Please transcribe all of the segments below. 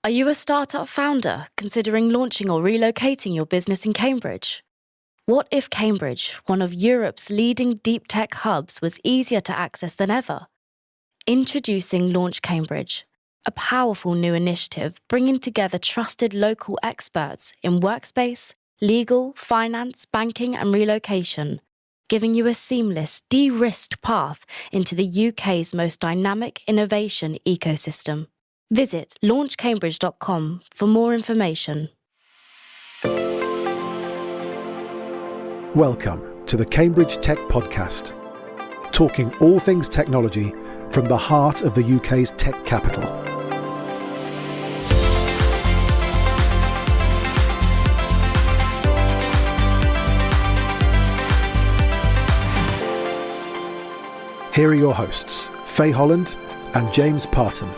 Are you a startup founder considering launching or relocating your business in Cambridge? What if Cambridge, one of Europe's leading deep tech hubs, was easier to access than ever? Introducing Launch Cambridge, a powerful new initiative bringing together trusted local experts in workspace, legal, finance, banking and relocation, giving you a seamless, de-risked path into the UK's most dynamic innovation ecosystem. Visit launchcambridge.com for more information. Welcome to the Cambridge Tech Podcast, talking all things technology from the heart of the UK's tech capital. Here are your hosts, Faye Holland and James Parton.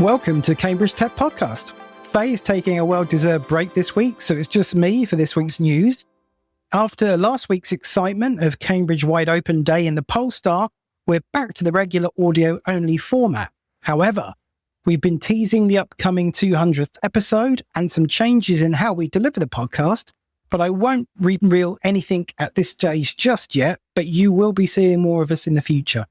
Welcome to Cambridge Tech Podcast. Faye is taking a well-deserved break this week, so it's just me for this week's news. After last week's excitement of Cambridge Wide Open Day in the Polestar, we're back to the regular audio-only format. However, we've been teasing the upcoming 200th episode and some changes in how we deliver the podcast, but I won't reveal anything at this stage just yet, but you will be seeing more of us in the future.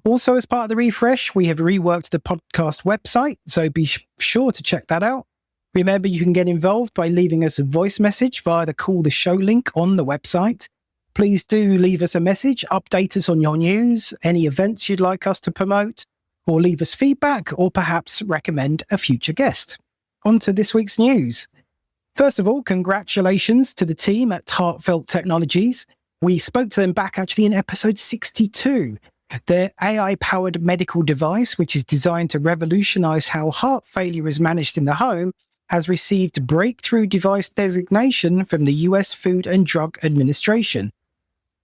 Also, as part of the refresh, we have reworked the podcast website, so be sure to check that out. Remember, you can get involved by leaving us a voice message via the Call the Show link on the website. Please do leave us a message, update us on your news, any events you'd like us to promote, or leave us feedback, or perhaps recommend a future guest. On to this week's news. First of all, congratulations to the team at Heartfelt Technologies. We spoke to them back actually in episode 62. Their AI-powered medical device, which is designed to revolutionize how heart failure is managed in the home, has received breakthrough device designation from the US Food and Drug Administration.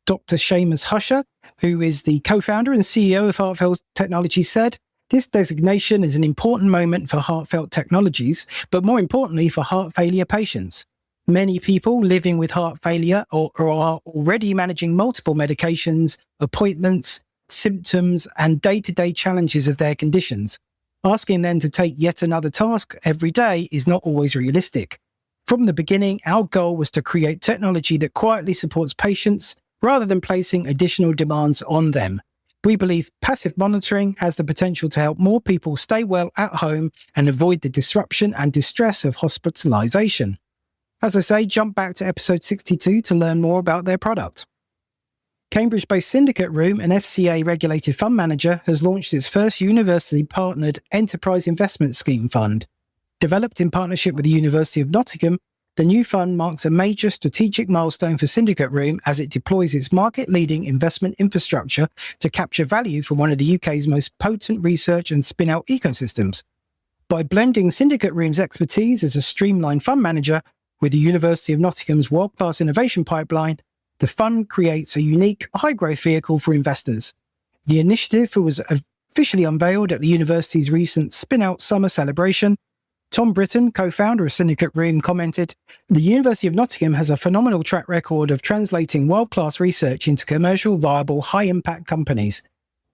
Dr. Seamus Husher, who is the co-founder and CEO of Heartfelt Technologies, said, "This designation is an important moment for Heartfelt Technologies, but more importantly for heart failure patients. Many people living with heart failure or are already managing multiple medications, appointments, symptoms, and day-to-day challenges of their conditions. Asking them to take yet another task every day is not always realistic. From the beginning, our goal was to create technology that quietly supports patients rather than placing additional demands on them. We believe passive monitoring has the potential to help more people stay well at home and avoid the disruption and distress of hospitalization." As I say, jump back to episode 62 to learn more about their product. Cambridge-based Syndicate Room, an FCA-regulated fund manager, has launched its first university-partnered enterprise investment scheme fund. Developed in partnership with the University of Nottingham, the new fund marks a major strategic milestone for Syndicate Room as it deploys its market-leading investment infrastructure to capture value from one of the UK's most potent research and spin-out ecosystems. By blending Syndicate Room's expertise as a streamlined fund manager with the University of Nottingham's world-class innovation pipeline, the fund creates a unique, high-growth vehicle for investors. The initiative was officially unveiled at the university's recent spin-out summer celebration. Tom Britton, co-founder of Syndicate Room, commented, "The University of Nottingham has a phenomenal track record of translating world-class research into commercial, viable, high-impact companies.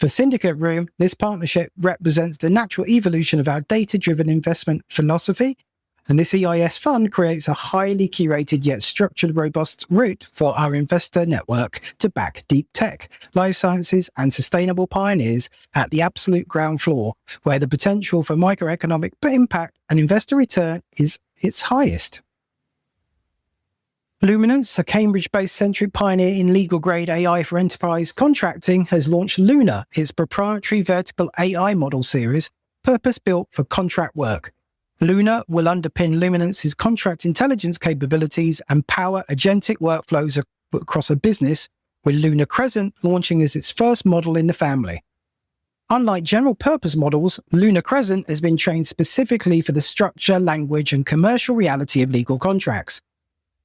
For Syndicate Room, this partnership represents the natural evolution of our data-driven investment philosophy, and this EIS fund creates a highly curated yet structured, robust route for our investor network to back deep tech, life sciences, and sustainable pioneers at the absolute ground floor, where the potential for microeconomic impact and investor return is its highest." Luminance, a Cambridge-based centric pioneer in legal-grade AI for enterprise contracting, has launched Luna, its proprietary vertical AI model series, purpose-built for contract work. Luna will underpin Luminance's contract intelligence capabilities and power agentic workflows across a business, with Luna Crescent launching as its first model in the family. Unlike general-purpose models, Luna Crescent has been trained specifically for the structure, language, and commercial reality of legal contracts.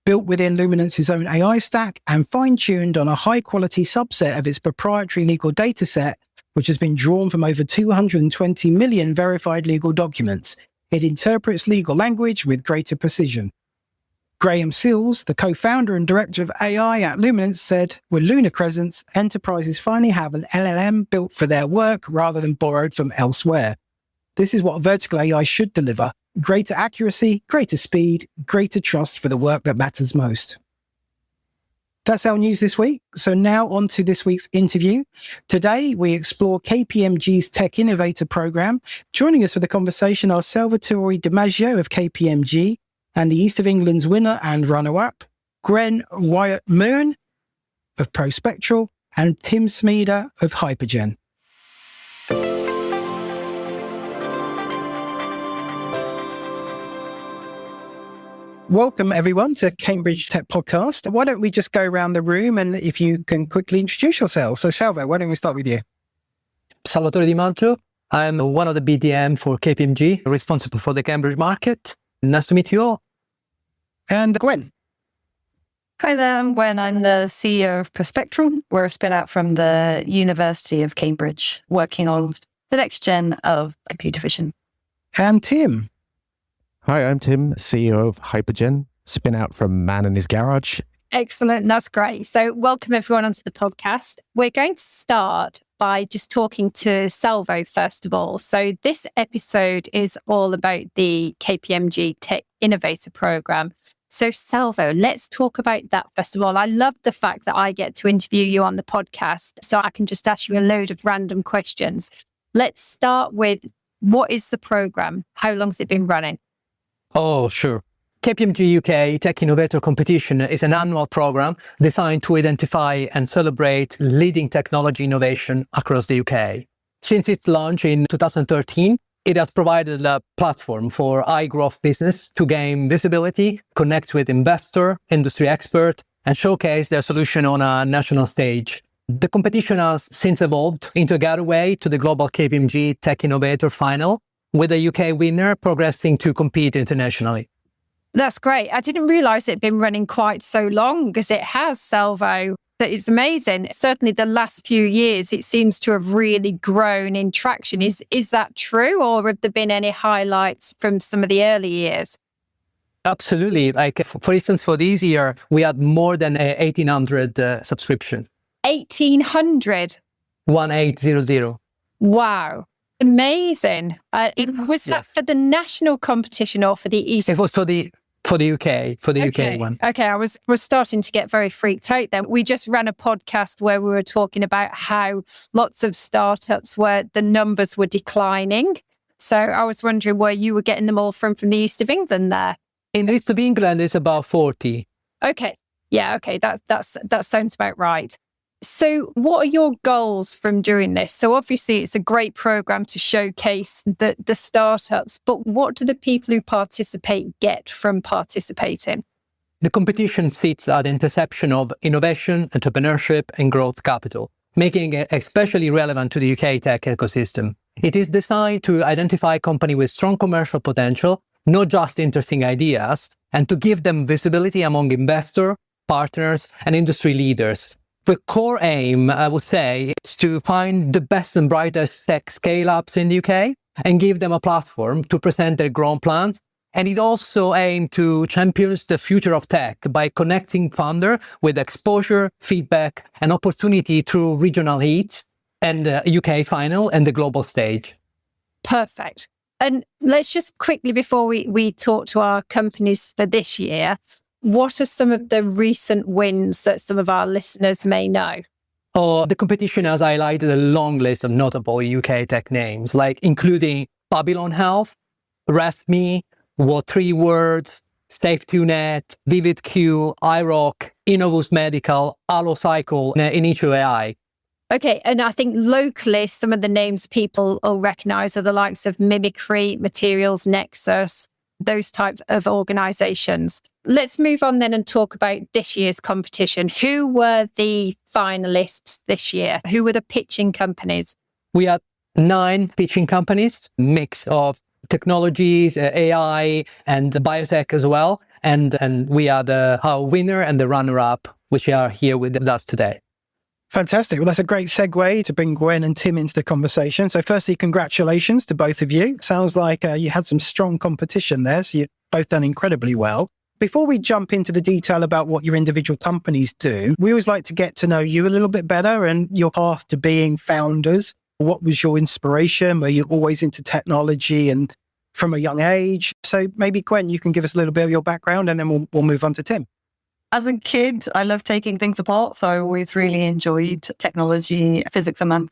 Built within Luminance's own AI stack and fine-tuned on a high-quality subset of its proprietary legal dataset, which has been drawn from over 220 million verified legal documents, it interprets legal language with greater precision. Graham Seals, the co-founder and director of AI at Luminance, said, with Lunar Crescents, enterprises finally have an LLM built for their work rather than borrowed from elsewhere. This is what vertical AI should deliver: greater accuracy, greater speed, greater trust for the work that matters most. That's our news this week. So now on to this week's interview. Today, we explore KPMG's Tech Innovator program. Joining us for the conversation are Salvatore DiMaggio of KPMG and the East of England's winner and runner-up, Gwen Wyatt Moon of Prospectral, and Tim Smeda of Hypergen. Welcome, everyone, to Cambridge Tech Podcast. Why don't we just go around the room and if you can quickly introduce yourselves. So, Salvo, why don't we start with you? Salvatore DiMaggio. I'm one of the BDM for KPMG, responsible for the Cambridge market. Nice to meet you all. And Gwen. Hi there, I'm Gwen. I'm the CEO of Prospectral. We're a spin out from the University of Cambridge, working on the next gen of computer vision. And Tim. Hi, I'm Tim, CEO of Hypergen, spin out from Man in His Garage. Excellent. That's great. So welcome everyone onto the podcast. We're going to start by just talking to Salvo first of all. So this episode is all about the KPMG Tech Innovator program. So Salvo, let's talk about that first of all. I love the fact that I get to interview you on the podcast, so I can just ask you a load of random questions. Let's start with, what is the program? How long has it been running? Oh, sure. KPMG UK Tech Innovator Competition is an annual program designed to identify and celebrate leading technology innovation across the UK. Since its launch in 2013, it has provided a platform for high-growth business to gain visibility, connect with investor, industry expert, and showcase their solution on a national stage. The competition has since evolved into a gateway to the global KPMG Tech Innovator final, with a UK winner progressing to compete internationally. That's great. I didn't realise it'd been running quite so long, because it has, Salvo. That is amazing. Certainly the last few years, it seems to have really grown in traction. Is that true, or have there been any highlights from some of the early years? Absolutely. Like, for instance, for this year, we had more than 1,800 subscription. 1,800? 1800. Wow. Amazing. Was that for the national competition or for the East? It was for the UK one. Okay, I was starting to get very freaked out then. We just ran a podcast where we were talking about how lots of startups where the numbers were declining. So I was wondering where you were getting them all from the East of England there. In the East of England, it's about 40. Okay. Yeah, okay. That sounds about right. So what are your goals from doing this? So obviously it's a great program to showcase the startups, but what do the people who participate get from participating? The competition sits at the intersection of innovation, entrepreneurship, and growth capital, making it especially relevant to the UK tech ecosystem. It is designed to identify companies with strong commercial potential, not just interesting ideas, and to give them visibility among investors, partners, and industry leaders. The core aim, I would say, is to find the best and brightest tech scale-ups in the UK and give them a platform to present their growth plans. And it also aims to champion the future of tech by connecting founders with exposure, feedback, and opportunity through regional heats and the UK final and the global stage. Perfect. And let's just quickly, before we talk to our companies for this year, what are some of the recent wins that some of our listeners may know? The competition has highlighted a long list of notable UK tech names, like including Babylon Health, RefMe, What3 Words, SafetyNet, VividQ, iRock, Innovus Medical, AlloCycle, and Initio AI. Okay, and I think locally, some of the names people will recognise are the likes of Mimicry, Materials, Nexus, those types of organisations. Let's move on then and talk about this year's competition. Who were the finalists this year? Who were the pitching companies? We had 9 pitching companies, mix of technologies, AI, and biotech as well. And we are our winner and the runner-up, which are here with us today. Fantastic. Well, that's a great segue to bring Gwen and Tim into the conversation. So firstly, congratulations to both of you. Sounds like you had some strong competition there, so you've both done incredibly well. Before we jump into the detail about what your individual companies do, we always like to get to know you a little bit better and your path to being founders. What was your inspiration? Were you always into technology and from a young age? So maybe, Gwen, you can give us a little bit of your background and then we'll move on to Tim. As a kid, I loved taking things apart. So I always really enjoyed technology, physics and math.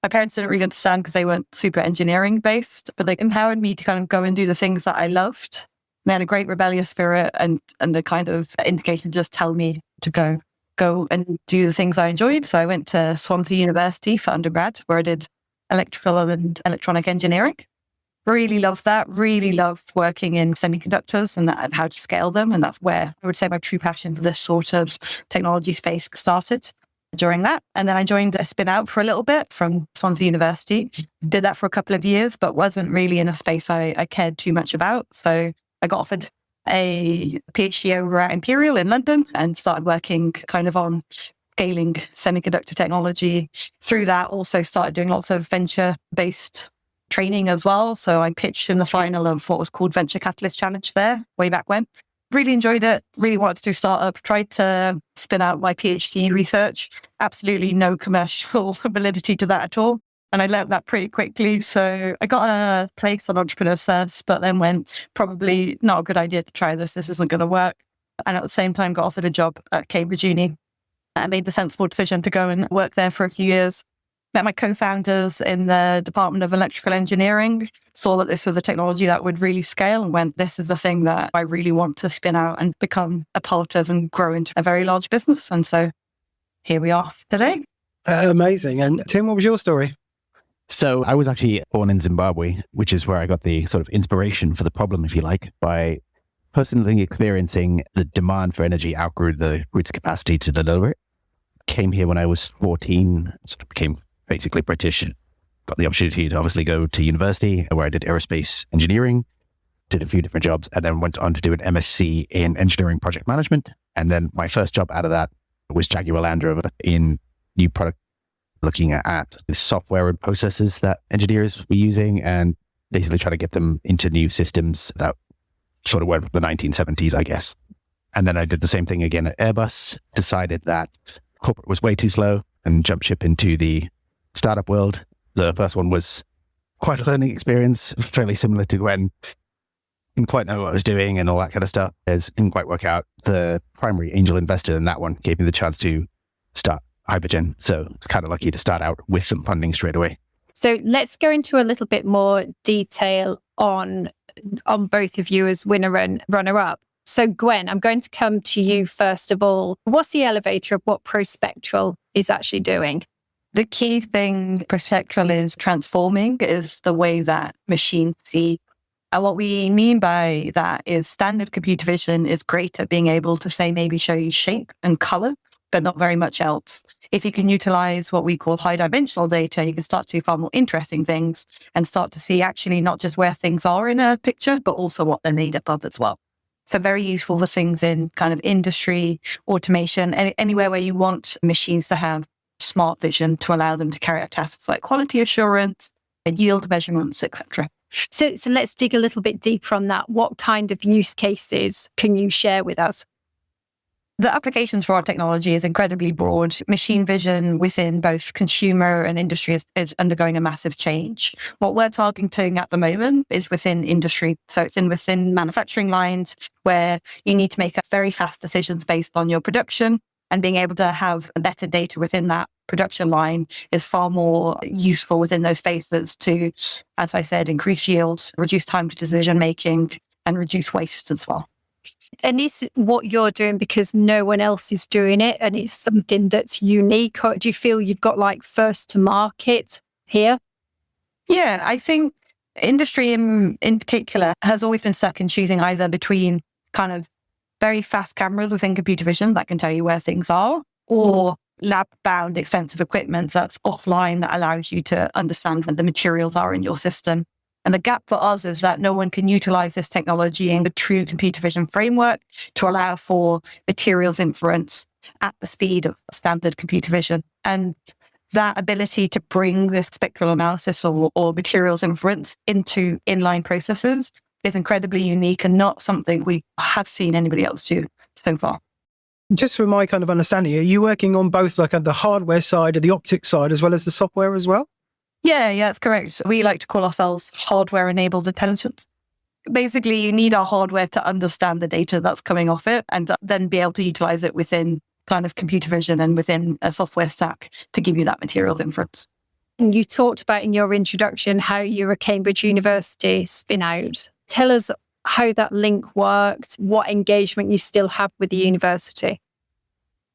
My parents didn't really understand because they weren't super engineering based, but they empowered me to kind of go and do the things that I loved. They had a great rebellious spirit and the kind of indication to just tell me to go and do the things I enjoyed. So I went to Swansea University for undergrad, where I did electrical and electronic engineering. Really loved that. Really loved working in semiconductors and how to scale them. And that's where I would say my true passion for this sort of technology space started during that. And then I joined a spin out for a little bit from Swansea University. Did that for a couple of years, but wasn't really in a space I cared too much about. So I got offered a PhD over at Imperial in London and started working kind of on scaling semiconductor technology. Through that, also started doing lots of venture-based training as well. So I pitched in the final of what was called Venture Catalyst Challenge there, way back when. Really enjoyed it, really wanted to do startup, tried to spin out my PhD research. Absolutely no commercial validity to that at all. And I learned that pretty quickly. So I got a place on Entrepreneur First, but then went, probably not a good idea to try this. This isn't going to work. And at the same time, got offered a job at Cambridge Uni. I made the sensible decision to go and work there for a few years. Met my co-founders in the Department of Electrical Engineering, saw that this was a technology that would really scale and went, this is the thing that I really want to spin out and become a part of and grow into a very large business. And so here we are today. Amazing. And Tim, what was your story? So I was actually born in Zimbabwe, which is where I got the sort of inspiration for the problem, if you like, by personally experiencing the demand for energy outgrew the grid's capacity to deliver it. Came here when I was 14, sort of became basically British, got the opportunity to obviously go to university where I did aerospace engineering, did a few different jobs, and then went on to do an MSc in engineering project management. And then my first job out of that was Jaguar Land Rover in new product, looking at the software and processes that engineers were using and basically trying to get them into new systems that sort of went from the 1970s, I guess. And then I did the same thing again at Airbus, decided that corporate was way too slow and jumped ship into the startup world. The first one was quite a learning experience, fairly similar to Gwen. Didn't quite know what I was doing and all that kind of stuff. It didn't quite work out. The primary angel investor in that one gave me the chance to start Hypergen. So I was kind of lucky to start out with some funding straight away. So let's go into a little bit more detail on both of you as winner and runner-up. So Gwen, I'm going to come to you first of all. What's the elevator of what Prospectral is actually doing? The key thing Prospectral is transforming is the way that machines see. And what we mean by that is standard computer vision is great at being able to say, maybe show you shape and color, but not very much else. If you can utilize what we call high dimensional data, you can start to do far more interesting things and start to see actually not just where things are in a picture, but also what they're made up of as well. So very useful for things in kind of industry, automation, anywhere where you want machines to have smart vision to allow them to carry out tasks like quality assurance and yield measurements, etc. So let's dig a little bit deeper on that. What kind of use cases can you share with us? The applications for our technology is incredibly broad. Machine vision within both consumer and industry is undergoing a massive change. What we're targeting at the moment is within industry. So it's within manufacturing lines where you need to make very fast decisions based on your production, and being able to have better data within that production line is far more useful within those spaces to, as I said, increase yield, reduce time to decision making, and reduce waste as well. And is what you're doing because no one else is doing it and it's something that's unique? Or do you feel you've got like first to market here? Yeah, I think industry in particular has always been stuck in choosing either between kind of very fast cameras within computer vision that can tell you where things are, or lab-bound expensive equipment that's offline that allows you to understand where the materials are in your system. And the gap for us is that no one can utilize this technology in the true computer vision framework to allow for materials inference at the speed of standard computer vision. And that ability to bring this spectral analysis or materials inference into inline processes is incredibly unique and not something we have seen anybody else do so far. Just for my kind of understanding, are you working on both like the hardware side or the optics side as well as the software as well? Yeah, that's correct. We like to call ourselves hardware-enabled intelligence. Basically, you need our hardware to understand the data that's coming off it and then be able to utilize it within kind of computer vision and within a software stack to give you that materials inference. You talked about in your introduction how you're a Cambridge University spin out. Tell us how that link worked, what engagement you still have with the university.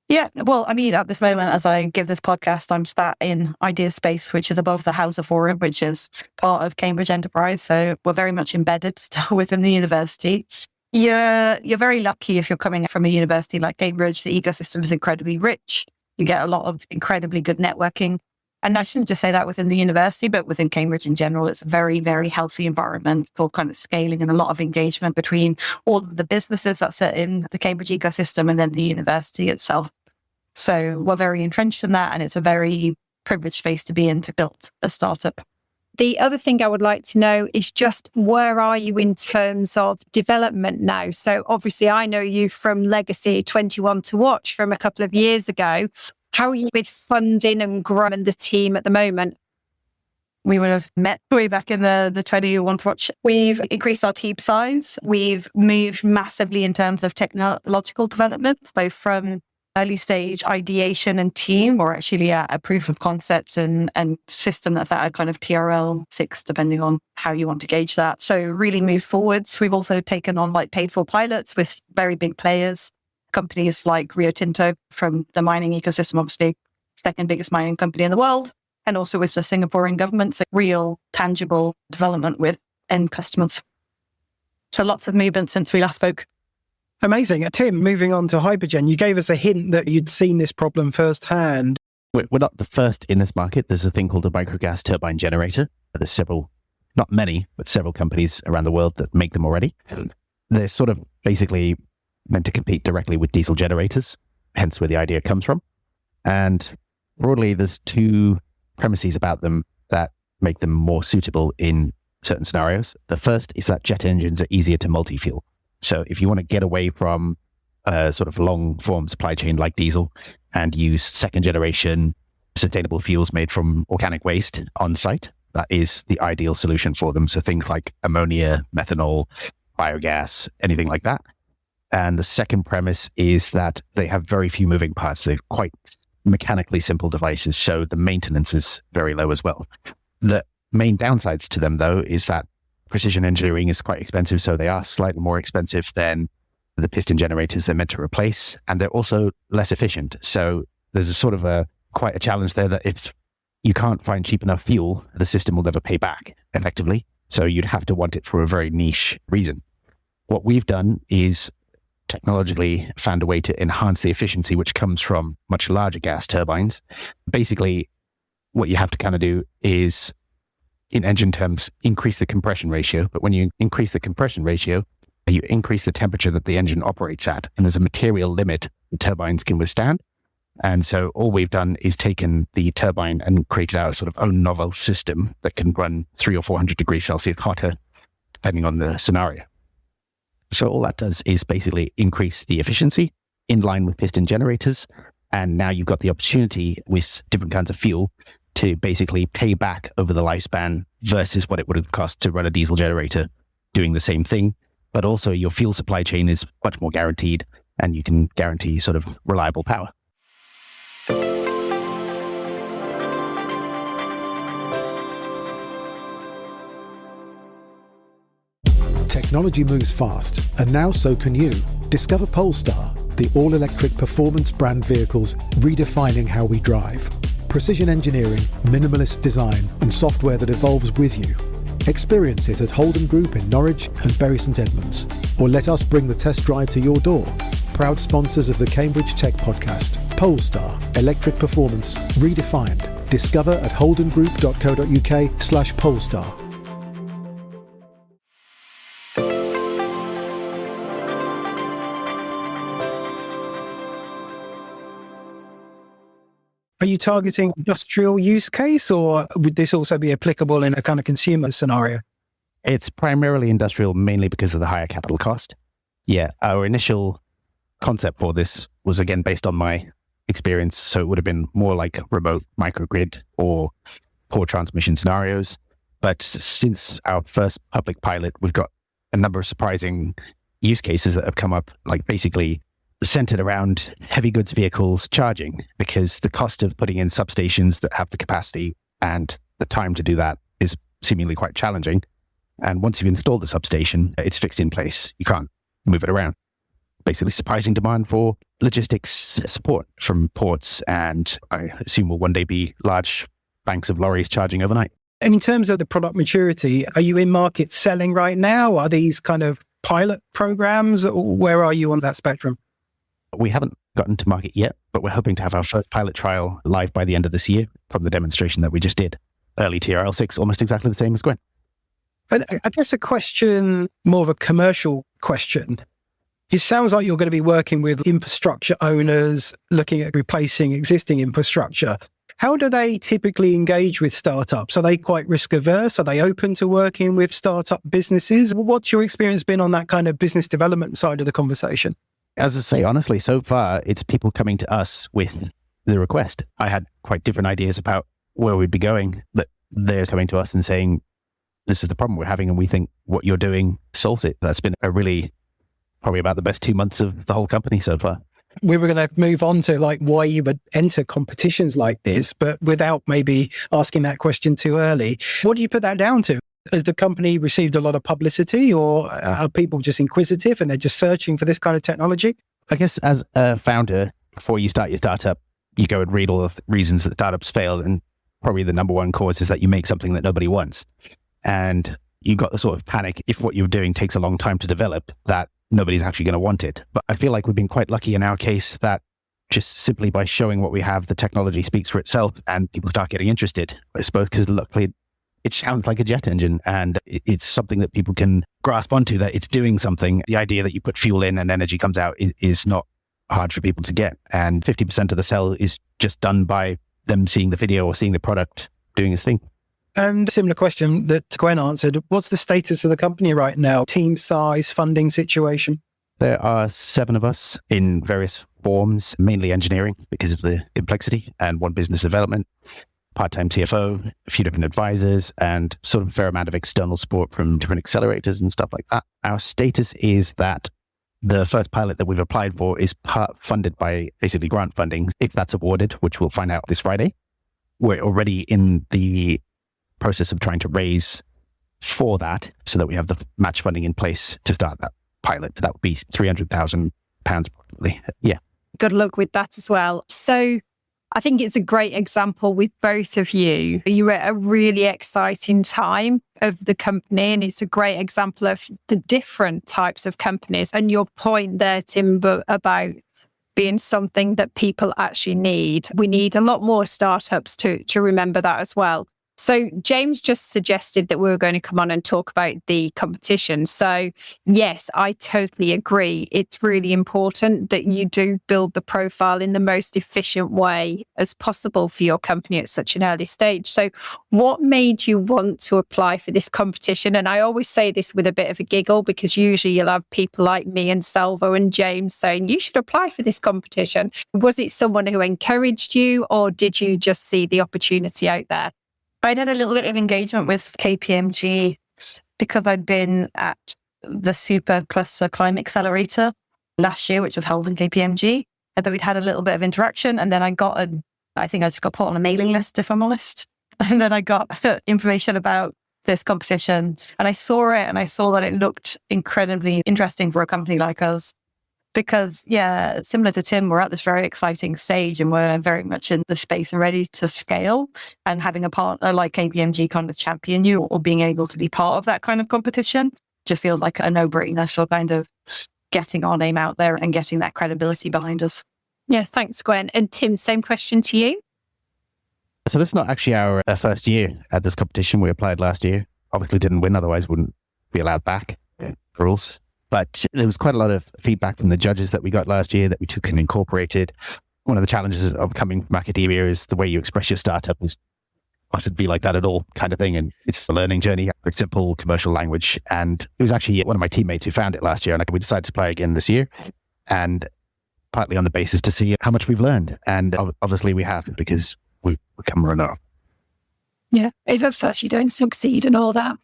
Yeah, well, I mean, at this moment, as I give this podcast, I'm sat in Idea Space, which is above the Hauser Forum, which is part of Cambridge Enterprise. So we're very much embedded still within the university. You're very lucky if you're coming from a university like Cambridge. The ecosystem is incredibly rich. You get a lot of incredibly good networking. And I shouldn't just say that within the university, but within Cambridge in general, it's a very, very healthy environment for kind of scaling and a lot of engagement between all of the businesses that sit in the Cambridge ecosystem and then the university itself. So we're very entrenched in that, and it's a very privileged space to be in to build a startup. The other thing I would like to know is just where are you in terms of development now? So obviously I know you from Legacy 21 to Watch from a couple of years ago. How are you with funding and growing the team at the moment? We would have met way back in the 21 to Watch. We've increased our team size. We've moved massively in terms of technological development. So from early stage ideation and team, or actually a proof of concept and system that's at a kind of TRL 6, depending on how you want to gauge that. So really move forwards. We've also taken on like paid for pilots with very big players, companies like Rio Tinto from the mining ecosystem, obviously second biggest mining company in the world, and also with the Singaporean government. So real tangible development with end customers. So lots of movement since we last spoke. Amazing. Tim, moving on to Hypergen, you gave us a hint that you'd seen this problem firsthand. We're not the first in this market. There's a thing called a microgas turbine generator. There's several, not many, but several companies around the world that make them already. They're sort of basically meant to compete directly with diesel generators, hence where the idea comes from. And broadly, there's two premises about them that make them more suitable in certain scenarios. The first is that jet engines are easier to multi-fuel. So if you want to get away from a sort of long form supply chain like diesel and use second generation sustainable fuels made from organic waste on site, that is the ideal solution for them. So things like ammonia, methanol, biogas, anything like that. And the second premise is that they have very few moving parts. They're quite mechanically simple devices, so the maintenance is very low as well. The main downsides to them, though, is that precision engineering is quite expensive, so they are slightly more expensive than the piston generators they're meant to replace, and they're also less efficient. So there's a sort of quite a challenge there that if you can't find cheap enough fuel, the system will never pay back effectively. So you'd have to want it for a very niche reason. What we've done is technologically found a way to enhance the efficiency, which comes from much larger gas turbines. Basically, what you have to kind of do is, in engine terms, increase the compression ratio. But when you increase the compression ratio, you increase the temperature that the engine operates at. And there's a material limit the turbines can withstand. And so all we've done is taken the turbine and created our sort of own novel system that can run 300 or 400 degrees Celsius hotter, depending on the scenario. So all that does is basically increase the efficiency in line with piston generators. And now you've got the opportunity with different kinds of fuel to basically pay back over the lifespan versus what it would have cost to run a diesel generator doing the same thing. But also your fuel supply chain is much more guaranteed, and you can guarantee sort of reliable power. Technology moves fast, and now so can you. Discover Polestar, the all-electric performance brand vehicles redefining how we drive. Precision engineering, minimalist design, and software that evolves with you. Experience it at Holden Group in Norwich and Bury St Edmunds, or let us bring the test drive to your door. Proud sponsors of the Cambridge Tech Podcast. Polestar, electric performance redefined. Discover at holdengroup.co.uk/Polestar. Are you targeting industrial use case, or would this also be applicable in a kind of consumer scenario? It's primarily industrial, mainly because of the higher capital cost. Yeah, our initial concept for this was, again, based on my experience. So it would have been more like remote microgrid or poor transmission scenarios. But since our first public pilot, we've got a number of surprising use cases that have come up, like basically centered around heavy goods vehicles charging, because the cost of putting in substations that have the capacity and the time to do that is seemingly quite challenging. And once you've installed the substation, it's fixed in place. You can't move it around. Basically surprising demand for logistics support from ports, and I assume will one day be large banks of lorries charging overnight. And in terms of the product maturity, are you in market selling right now? Are these kind of pilot programs? Where are you on that spectrum? We haven't gotten to market yet, but we're hoping to have our first pilot trial live by the end of this year from the demonstration that we just did. Early TRL6, almost exactly the same as Gwen. And I guess a question, more of a commercial question. It sounds like you're going to be working with infrastructure owners, looking at replacing existing infrastructure. How do they typically engage with startups? Are they quite risk averse? Are they open to working with startup businesses? What's your experience been on that kind of business development side of the conversation? As I say, honestly, so far, it's people coming to us with the request. I had quite different ideas about where we'd be going, but they're coming to us and saying, this is the problem we're having, and we think what you're doing solves it. That's been probably about the best 2 months of the whole company so far. We were going to move on to like why you would enter competitions like this, but without maybe asking that question too early. What do you put that down to? Has the company received a lot of publicity, or are people just inquisitive and they're just searching for this kind of technology? I guess as a founder, before you start your startup, you go and read all the reasons that startups fail. And probably the number one cause is that you make something that nobody wants. And you got the sort of panic if what you're doing takes a long time to develop, that nobody's actually going to want it. But I feel like we've been quite lucky in our case that just simply by showing what we have, the technology speaks for itself and people start getting interested. I suppose because luckily it sounds like a jet engine, and it's something that people can grasp onto, that it's doing something. The idea that you put fuel in and energy comes out is not hard for people to get. And 50% of the sell is just done by them seeing the video or seeing the product doing its thing. And a similar question that Gwen answered, what's the status of the company right now? Team size, funding situation? There are 7 of us in various forms, mainly engineering because of the complexity, and 1 business development, part-time CFO, a few different advisors, and sort of a fair amount of external support from different accelerators and stuff like that. Our status is that the first pilot that we've applied for is part funded by basically grant funding. If that's awarded, which we'll find out this Friday, we're already in the process of trying to raise for that so that we have the match funding in place to start that pilot. That would be £300,000 probably. Yeah. Good luck with that as well. So I think it's a great example with both of you. You're at a really exciting time of the company, and it's a great example of the different types of companies. And your point there, Tim, about being something that people actually need. We need a lot more startups to remember that as well. So James just suggested that we were going to come on and talk about the competition. So yes, I totally agree. It's really important that you do build the profile in the most efficient way as possible for your company at such an early stage. So what made you want to apply for this competition? And I always say this with a bit of a giggle, because usually you'll have people like me and Salvo and James saying, you should apply for this competition. Was it someone who encouraged you, or did you just see the opportunity out there? I did a little bit of engagement with KPMG because I'd been at the Super Cluster Climate Accelerator last year, which was held in KPMG. And then we'd had a little bit of interaction. And then I think I just got put on a mailing list, if I'm honest. And then I got information about this competition. And I saw it, and I saw that it looked incredibly interesting for a company like us. Because, yeah, similar to Tim, we're at this very exciting stage and we're very much in the space and ready to scale. And having a partner like KPMG kind of champion you, or being able to be part of that kind of competition, just feels like a no-brainer. So kind of getting our name out there and getting that credibility behind us. Yeah, thanks, Gwen. And Tim, same question to you. So this is not actually our first year at this competition. We applied last year. Obviously didn't win, otherwise wouldn't be allowed back. Rules. But there was quite a lot of feedback from the judges that we got last year that we took and incorporated. One of the challenges of coming from academia is the way you express your startup is mustn't be like that at all kind of thing. And it's a learning journey, it's simple commercial language. And it was actually one of my teammates who found it last year. And we decided to play again this year. And partly on the basis to see how much we've learned. And obviously we have, because we've become runner-up. Yeah, if at first you don't succeed and all that.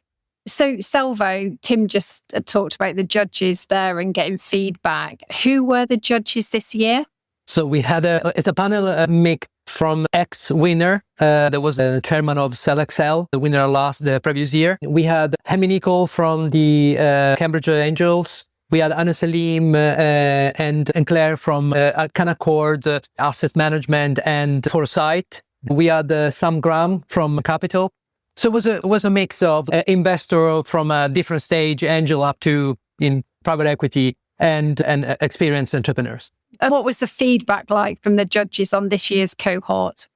So Salvo, Tim just talked about the judges there and getting feedback. Who were the judges this year? So we had it's a panel mix from ex-winner. There was the chairman of Excel, the winner last the previous year. We had Hemi Nicole from the Cambridge Angels. We had Anna Salim and Claire from Canaccord Asset Management and Foresight. We had Sam Graham from Capital. So it was a mix of investor from a different stage, angel up to in private equity and experienced entrepreneurs. And what was the feedback like from the judges on this year's cohort?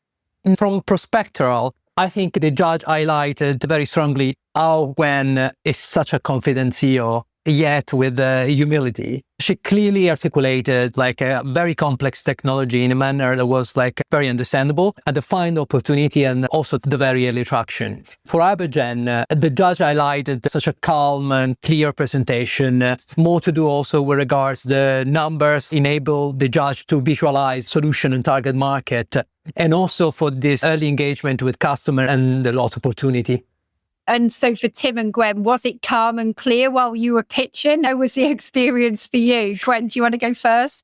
From Prospectral, I think the judge highlighted very strongly how Gwen is such a confident CEO, yet with humility. She clearly articulated like a very complex technology in a manner that was like very understandable and defined opportunity and also the very early traction. For Hypergen, the judge highlighted such a calm and clear presentation, more to do also with regards the numbers, enable the judge to visualize solution and target market, and also for this early engagement with customer and the lot opportunity. And so for Tim and Gwen, was it calm and clear while you were pitching? How was the experience for you? Gwen, do you want to go first?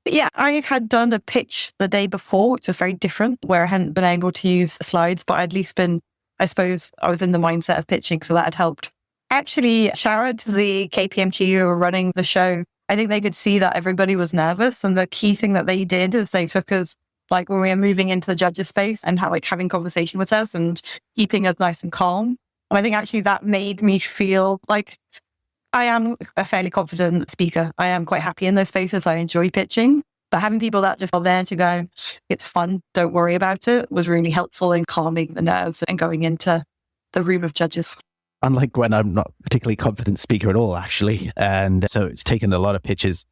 Yeah, I had done a pitch the day before, which was very different, where I hadn't been able to use the slides, but I'd at least been, I suppose, I was in the mindset of pitching, so that had helped. Actually, Sharad, the KPMG who were running the show, I think they could see that everybody was nervous. And the key thing that they did is they took us, like when we were moving into the judges space and having conversation with us and keeping us nice and calm. And I think actually that made me feel like I am a fairly confident speaker. I am quite happy in those spaces. I enjoy pitching. But having people that just are there to go, it's fun, don't worry about it, was really helpful in calming the nerves and going into the room of judges. Unlike Gwen, I'm not a particularly confident speaker at all, actually. And so it's taken a lot of pitches,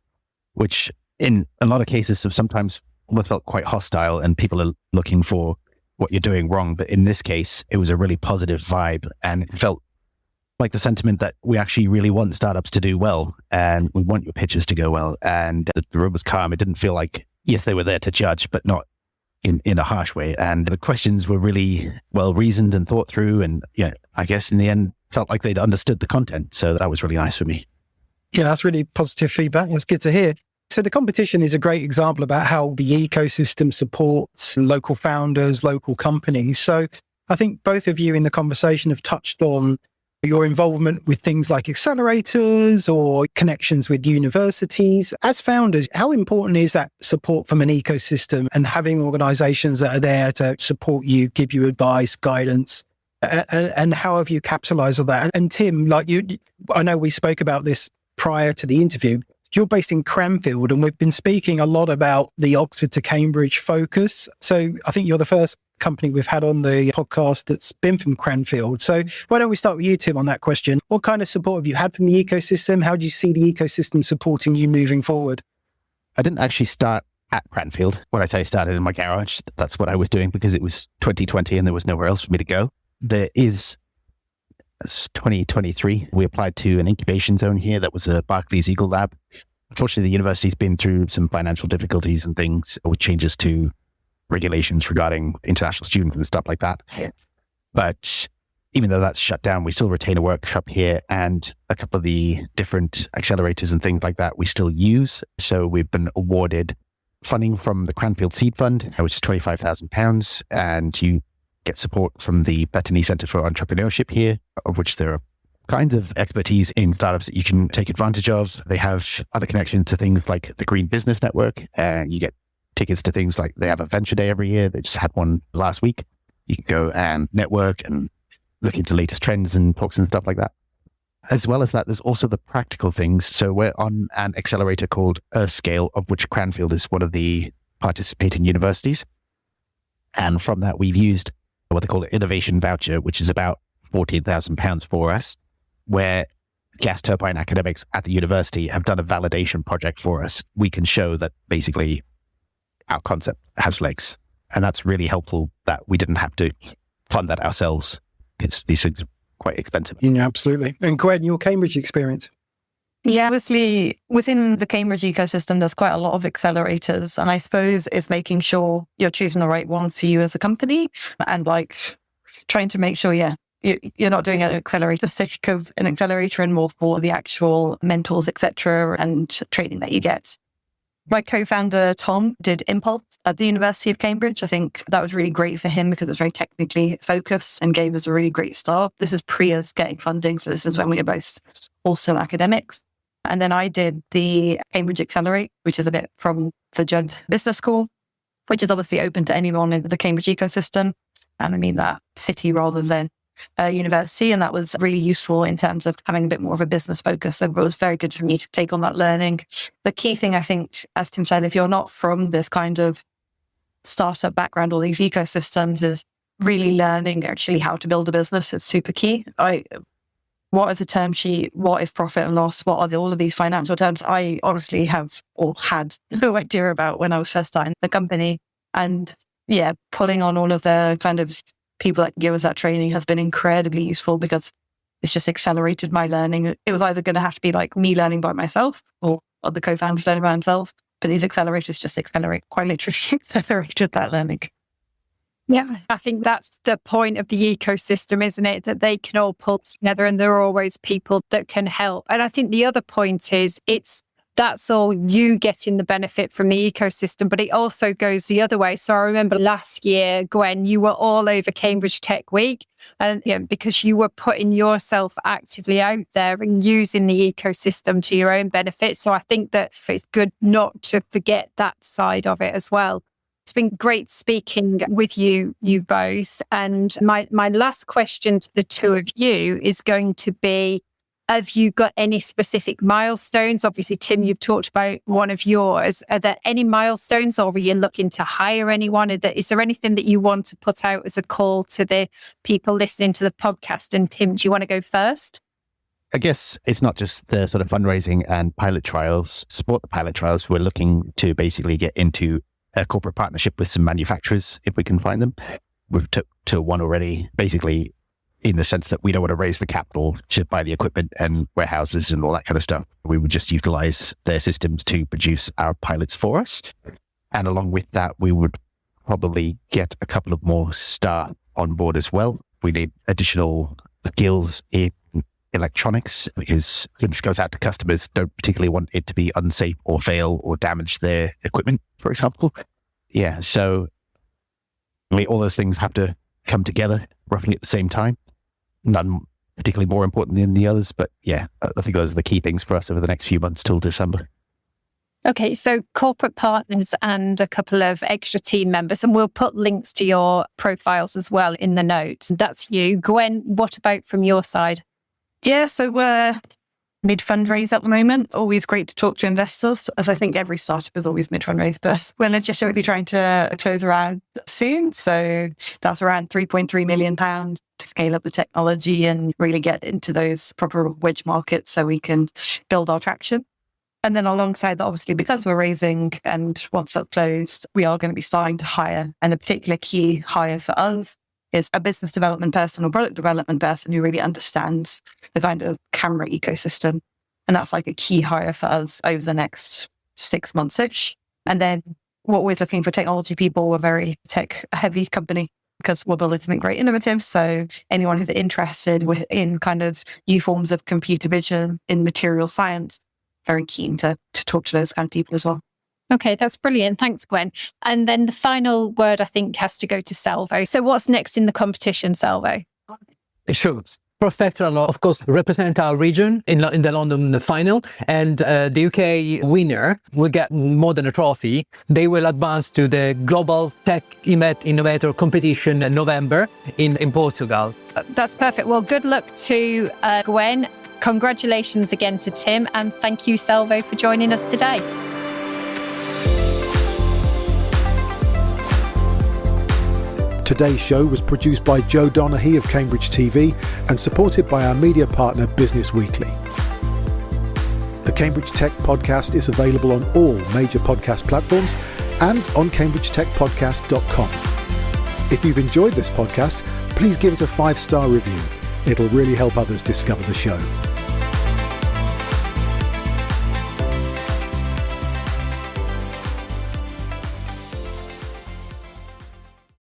which in a lot of cases have sometimes almost felt quite hostile and people are looking for what you're doing wrong. But in this case, it was a really positive vibe and it felt like the sentiment that we actually really want startups to do well and we want your pitches to go well. And the room was calm. It didn't feel like, yes, they were there to judge, but not in a harsh way. And the questions were really well reasoned and thought through. And yeah, I guess in the end, felt like they'd understood the content. So that was really nice for me. Yeah, that's really positive feedback. That's good to hear. So the competition is a great example about how the ecosystem supports local founders, local companies. So I think both of you in the conversation have touched on your involvement with things like accelerators or connections with universities. As founders, how important is that support from an ecosystem and having organizations that are there to support you, give you advice, guidance? And how have you capitalized on that? And Tim, like you, I know we spoke about this prior to the interview. You're based in Cranfield, and we've been speaking a lot about the Oxford to Cambridge focus. So I think you're the first company we've had on the podcast that's been from Cranfield. So why don't we start with you, Tim, on that question? What kind of support have you had from the ecosystem? How do you see the ecosystem supporting you moving forward? I didn't actually start at Cranfield. When I say I started in my garage, that's what I was doing because it was 2020 and there was nowhere else for me to go. It's 2023. We applied to an incubation zone here that was a Barclays Eagle Lab. Unfortunately, the university's been through some financial difficulties and things with changes to regulations regarding international students and stuff like that. But even though that's shut down, we still retain a workshop here and a couple of the different accelerators and things like that we still use. So we've been awarded funding from the Cranfield Seed Fund, which is £25,000, and you get support from the Bettany Centre for Entrepreneurship here, of which there are kinds of expertise in startups that you can take advantage of. They have other connections to things like the Green Business Network, and you get tickets to things like they have a Venture Day every year. They just had one last week. You can go and network and look into latest trends and talks and stuff like that. As well as that, there's also the practical things. So we're on an accelerator called Earthscale, of which Cranfield is one of the participating universities. And from that, we've used what they call an innovation voucher, which is about £14,000 for us, where gas turbine academics at the university have done a validation project for us. We can show that basically our concept has legs. And that's really helpful that we didn't have to fund that ourselves. These things are quite expensive. Yeah, absolutely. And Gwen, your Cambridge experience? Yeah, obviously within the Cambridge ecosystem, there's quite a lot of accelerators. And I suppose it's making sure you're choosing the right one for you as a company and like trying to make sure, you're not doing an accelerator sake of an accelerator and more for the actual mentors, etc., and training that you get. My co-founder, Tom, did Impulse at the University of Cambridge. I think that was really great for him because it's very technically focused and gave us a really great start. This is pre us getting funding. So this is when we were both also academics. And then I did the Cambridge Accelerate, which is a bit from the Judd Business School, which is obviously open to anyone in the Cambridge ecosystem. And I mean that city rather than university. And that was really useful in terms of having a bit more of a business focus. So it was very good for me to take on that learning. The key thing, I think, as Tim said, if you're not from this kind of startup background or these ecosystems, is really learning actually how to build a business is super key. What is the term sheet? What is profit and loss? What are all of these financial terms? I honestly have or had no idea about when I was first starting the company. And pulling on all of the kind of people that give us that training has been incredibly useful because it's just accelerated my learning. It was either going to have to be like me learning by myself or other co-founders learning by themselves. But these accelerators just quite literally accelerated that learning. Yeah, I think that's the point of the ecosystem, isn't it? That they can all pull together and there are always people that can help. And I think the other point is that's all you getting the benefit from the ecosystem, but it also goes the other way. So I remember last year, Gwen, you were all over Cambridge Tech Week and because you were putting yourself actively out there and using the ecosystem to your own benefit. So I think that it's good not to forget that side of it as well. It's been great speaking with you both. And my last question to the two of you is going to be, have you got any specific milestones? Obviously, Tim, you've talked about one of yours. Are there any milestones or are you looking to hire anyone? Is there anything that you want to put out as a call to the people listening to the podcast? And Tim, do you want to go first? I guess it's not just the sort of fundraising and pilot trials. Support the pilot trials. We're looking to basically get into a corporate partnership with some manufacturers if we can find them. We've took to one already, basically in the sense that we don't want to raise the capital to buy the equipment and warehouses and all that kind of stuff. We would just utilize their systems to produce our pilots for us. And along with that, we would probably get a couple of more staff on board as well. We need additional skills in electronics because when this goes out to customers, don't particularly want it to be unsafe or fail or damage their equipment, for example. Yeah, so all those things have to come together roughly at the same time. None particularly more important than the others, but I think those are the key things for us over the next few months till December. Okay, so corporate partners and a couple of extra team members, and we'll put links to your profiles as well in the notes. That's you. Gwen, what about from your side? Yeah, so we're mid-fundraise at the moment. Always great to talk to investors, as I think every startup is always mid-fundraise, but we're legitimately trying to close around soon. So that's around £3.3 million to scale up the technology and really get into those proper wedge markets so we can build our traction. And then alongside that, obviously, because we're raising and once that's closed, we are going to be starting to hire. And a particular key hire for us is a business development person or product development person who really understands the kind of camera ecosystem. And that's like a key hire for us over the next 6 months-ish. And then what we're looking for technology people, we're a very tech-heavy company because we're building something very innovative. So anyone who's interested in kind of new forms of computer vision in material science, very keen to talk to those kind of people as well. Okay, that's brilliant. Thanks, Gwen. And then the final word, I think, has to go to Salvo. So what's next in the competition, Salvo? Sure. Prospectral, of course, represent our region in the London final. And the UK winner will get more than a trophy. They will advance to the Global Tech Innovator competition in November in Portugal. That's perfect. Well, good luck to Gwen. Congratulations again to Tim. And thank you, Salvo, for joining us today. Today's show was produced by Joe Donaghy of Cambridge TV and supported by our media partner Business Weekly. The Cambridge Tech Podcast is available on all major podcast platforms and on cambridgetechpodcast.com. If you've enjoyed this podcast, please give it a 5-star review. It'll really help others discover the show.